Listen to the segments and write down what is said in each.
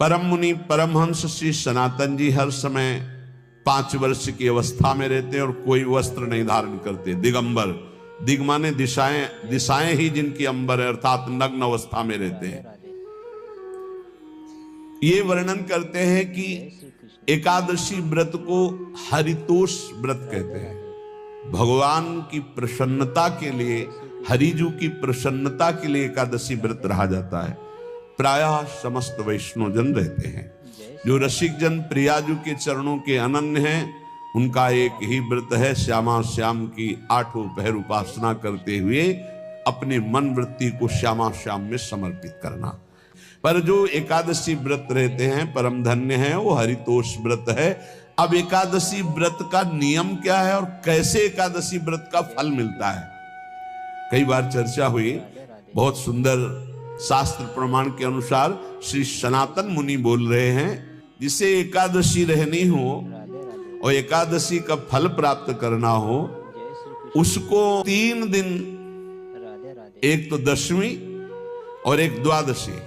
परम मुनि परमहंस श्री सनातन जी हर समय 5 वर्ष की अवस्था में रहते हैं और कोई वस्त्र नहीं धारण करते, दिगंबर। दिग माने दिशाएं, दिशाएं ही जिनकी अंबर है, अर्थात नग्न अवस्था में रहते हैं। ये वर्णन करते हैं कि एकादशी व्रत को हरितोष व्रत कहते हैं। भगवान की प्रसन्नता के लिए, हरिजू की प्रसन्नता के लिए एकादशी व्रत रहा जाता है। प्रायः समस्त वैष्णव जन रहते हैं। जो रसिक जन प्रियाजू के चरणों के अनन्य हैं, उनका एक ही व्रत है, श्यामा श्याम की 8 पहर उपासना करते हुए अपने मन वृत्ति को श्यामा श्याम में समर्पित करना। पर जो एकादशी व्रत रहते हैं परम धन्य है, वो हरितोष व्रत है। अब एकादशी व्रत का नियम क्या है और कैसे एकादशी व्रत का फल मिलता है, कई बार चर्चा हुई। बहुत सुंदर शास्त्र प्रमाण के अनुसार श्री सनातन मुनि बोल रहे हैं, जिसे एकादशी रहनी हो और एकादशी का फल प्राप्त करना हो, उसको 3 दिन, एक तो दशमी और एक द्वादशी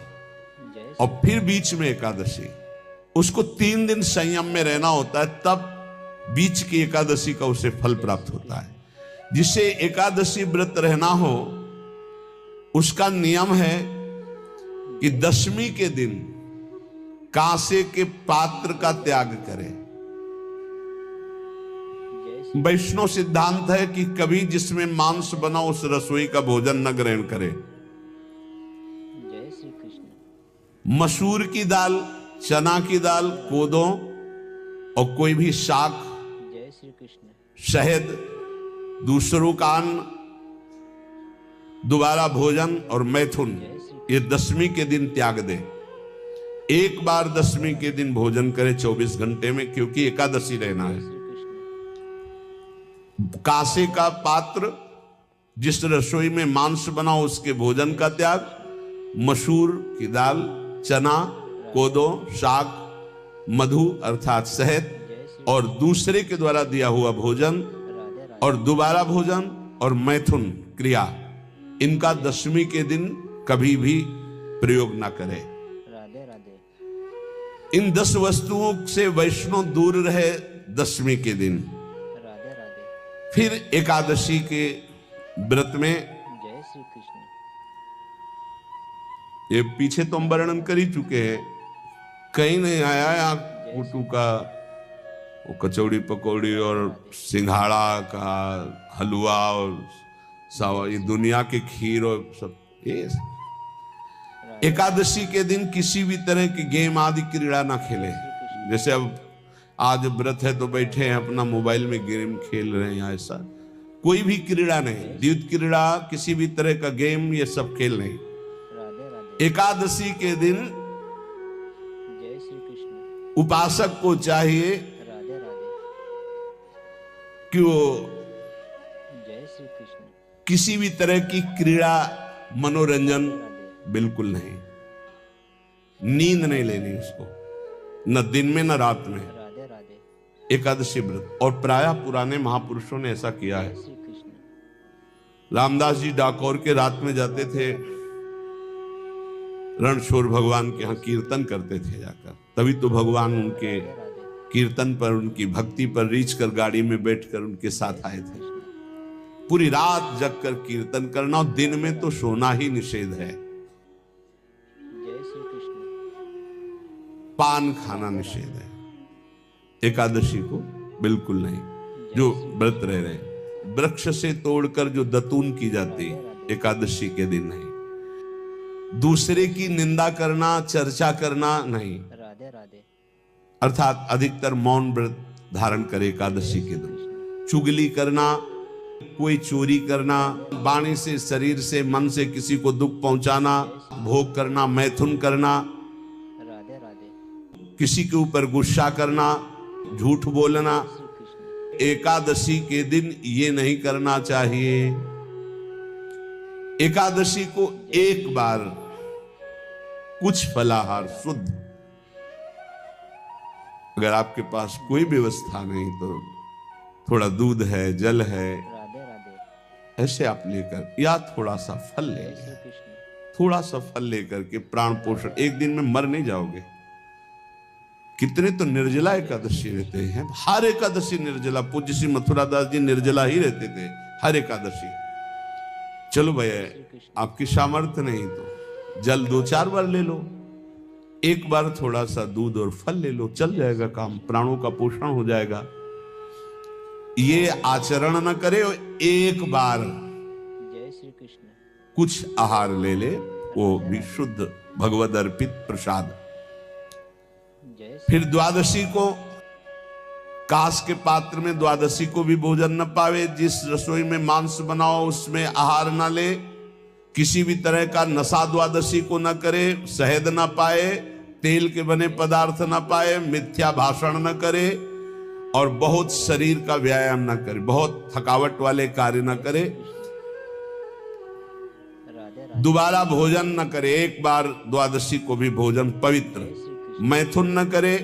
और फिर बीच में एकादशी, उसको 3 दिन संयम में रहना होता है, तब बीच की एकादशी का उसे फल प्राप्त होता है। जिसे एकादशी व्रत रहना हो उसका नियम है कि दशमी के दिन कांसे के पात्र का त्याग करें। वैष्णव सिद्धांत है कि कभी जिसमें मांस बना उस रसोई का भोजन न ग्रहण करे। मसूर की दाल, चना की दाल, कोदों और कोई भी शाक, शहद, दूसरों का अन्न, दोबारा भोजन और मैथुन, ये दशमी के दिन त्याग दे। एक बार दशमी के दिन भोजन करे 24 घंटे में, क्योंकि एकादशी रहना है। कांसे का पात्र, जिस रसोई में मांस बना उसके भोजन का त्याग, मसूर की दाल, चना, कोदो, शाक, मधु अर्थात शहद और दूसरे के द्वारा दिया हुआ भोजन और दोबारा भोजन और मैथुन क्रिया, इनका दशमी के दिन कभी भी प्रयोग ना करें। इन 10 वस्तुओं से वैष्णव दूर रहे दशमी के दिन। फिर एकादशी के व्रत में, ये पीछे तो हम वर्णन कर ही चुके हैं, कहीं नहीं आया यहाँ कुटू का वो कचौड़ी पकौड़ी और सिंघाड़ा का हलवा और ये दुनिया के खीर और सब। ये एकादशी के दिन किसी भी तरह की गेम आदि क्रीड़ा ना खेले। जैसे अब आज व्रत है तो बैठे हैं अपना मोबाइल में गेम खेल रहे हैं, ऐसा कोई भी क्रीड़ा नहीं। द्यूत क्रीड़ा, किसी भी तरह का गेम, ये सब खेल नहीं। एकादशी के दिन उपासक को चाहिए कि वो किसी भी तरह की क्रीड़ा, मनोरंजन बिल्कुल नहीं, नींद नहीं लेनी उसको, न दिन में न रात में। एकादशी व्रत, और प्रायः पुराने महापुरुषों ने ऐसा किया है। रामदास जी डाकोर के रात में जाते थे, रणछोड़ भगवान के यहाँ कीर्तन करते थे जाकर, तभी तो भगवान उनके कीर्तन पर, उनकी भक्ति पर रीछ कर गाड़ी में बैठकर उनके साथ आए थे। पूरी रात जग कर कीर्तन करना, और दिन में तो सोना ही निषेध है। पान खाना निषेध है, एकादशी को बिल्कुल नहीं। जो व्रत रह रहे, वृक्ष से तोड़कर जो दतून की जाती एकादशी के दिन नहीं। दूसरे की निंदा करना, चर्चा करना नहीं, अर्थात अधिकतर मौन व्रत धारण करे एकादशी के दिन। चुगली करना, कोई चोरी करना, वाणी से, शरीर से, मन से किसी को दुख पहुंचाना, भोग करना, मैथुन करना, किसी के ऊपर गुस्सा करना, झूठ बोलना, एकादशी के दिन ये नहीं करना चाहिए। एकादशी को एक बार कुछ फलाहार शुद्ध, अगर आपके पास कोई व्यवस्था नहीं तो थोड़ा दूध है, जल है, ऐसे आप लेकर, या थोड़ा सा फल ले, थोड़ा सा फल लेकर के प्राण पोषण, एक दिन में मर नहीं जाओगे। कितने तो निर्जला एकादशी रहते हैं, हर एकादशी निर्जला। पूज्य श्री मथुरा दास जी निर्जला ही रहते थे हर एकादशी। चलो भैया आपकी सामर्थ्य नहीं तो जल 2-4 बार ले लो, एक बार थोड़ा सा दूध और फल ले लो, चल जाएगा काम, प्राणों का पोषण हो जाएगा। ये आचरण न करे और एक बार जय श्री कृष्ण कुछ आहार ले ले, वो भी शुद्ध भगवद अर्पित प्रसाद। जय फिर द्वादशी को कांस के पात्र में द्वादशी को भी भोजन न पावे। जिस रसोई में मांस बनाओ उसमें आहार न ले, किसी भी तरह का नशा द्वादशी को न करे, शहद न पाए, तेल के बने पदार्थ न पाए, मिथ्या भाषण न करे और बहुत शरीर का व्यायाम न करे, बहुत थकावट वाले कार्य न करे, राधे राधे दोबारा भोजन न करे। एक बार द्वादशी को भी भोजन पवित्र, मैथुन न करे,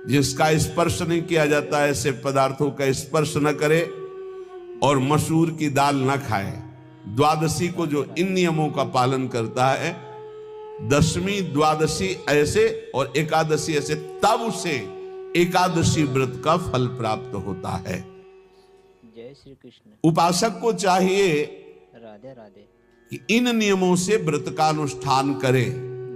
जिसका स्पर्श नहीं किया जाता है ऐसे पदार्थों का स्पर्श न करे, और मसूर की दाल न खाए। द्वादशी को जो इन नियमों का पालन करता है, दशमी द्वादशी ऐसे और एकादशी ऐसे, तब उसे एकादशी व्रत का फल प्राप्त होता है। जय श्री कृष्ण उपासक को चाहिए राधे राधे कि इन नियमों से व्रत का अनुष्ठान करे,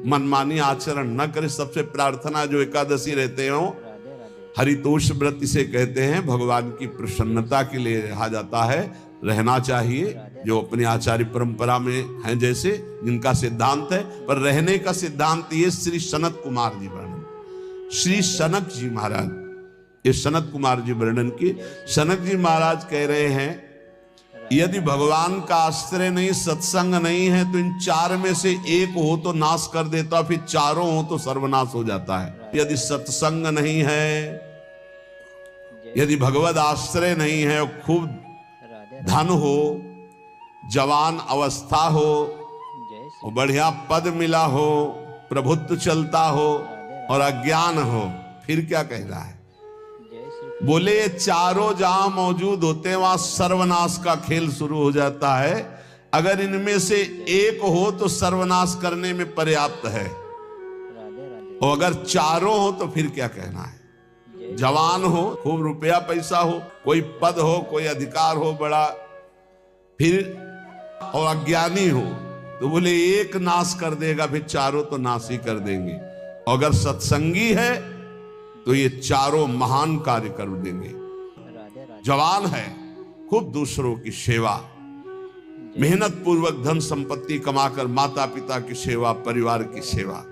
मनमानी आचरण न करे। सबसे प्रार्थना जो एकादशी रहते हो, राधे राधे हरितोष व्रत इसे कहते हैं, भगवान की प्रसन्नता के लिए रहा जाता है, रहना चाहिए। जो अपनी आचार्य परंपरा में हैं जैसे, जिनका सिद्धांत है, पर रहने का सिद्धांत ये श्री सनत कुमार जी वर्णन, श्री सनक जी महाराज, ये सनत कुमार जी वर्णन की। सनक जी महाराज कह रहे हैं, यदि भगवान का आश्रय नहीं, सत्संग नहीं है, तो इन 4 में से एक हो तो नाश कर देता, फिर चारों हो तो सर्वनाश हो जाता है। यदि सत्संग नहीं है, यदि भगवद आश्रय नहीं है, और खूब राधे धन हो, जवान अवस्था हो, जय श्री और बढ़िया पद मिला हो, प्रभुत्व चलता हो और अज्ञान हो, फिर क्या कह रहा है? जय श्री बोले ये चारों जहां मौजूद होते हैं वहां सर्वनाश का खेल शुरू हो जाता है। अगर इनमें से एक हो तो सर्वनाश करने में पर्याप्त है, राधे राधे और अगर चारों हो तो फिर क्या कहना है? जवान हो, खूब रुपया पैसा हो, कोई पद हो, कोई अधिकार हो बड़ा, फिर और अज्ञानी हो, तो बोले एक नाश कर देगा, फिर चारों तो नाश ही कर देंगे। और अगर सत्संगी है तो ये चारों महान कार्य कर देंगे। राधे राधे जवान है, खूब दूसरों की सेवा, मेहनत पूर्वक धन संपत्ति कमाकर माता पिता की सेवा, परिवार की सेवा,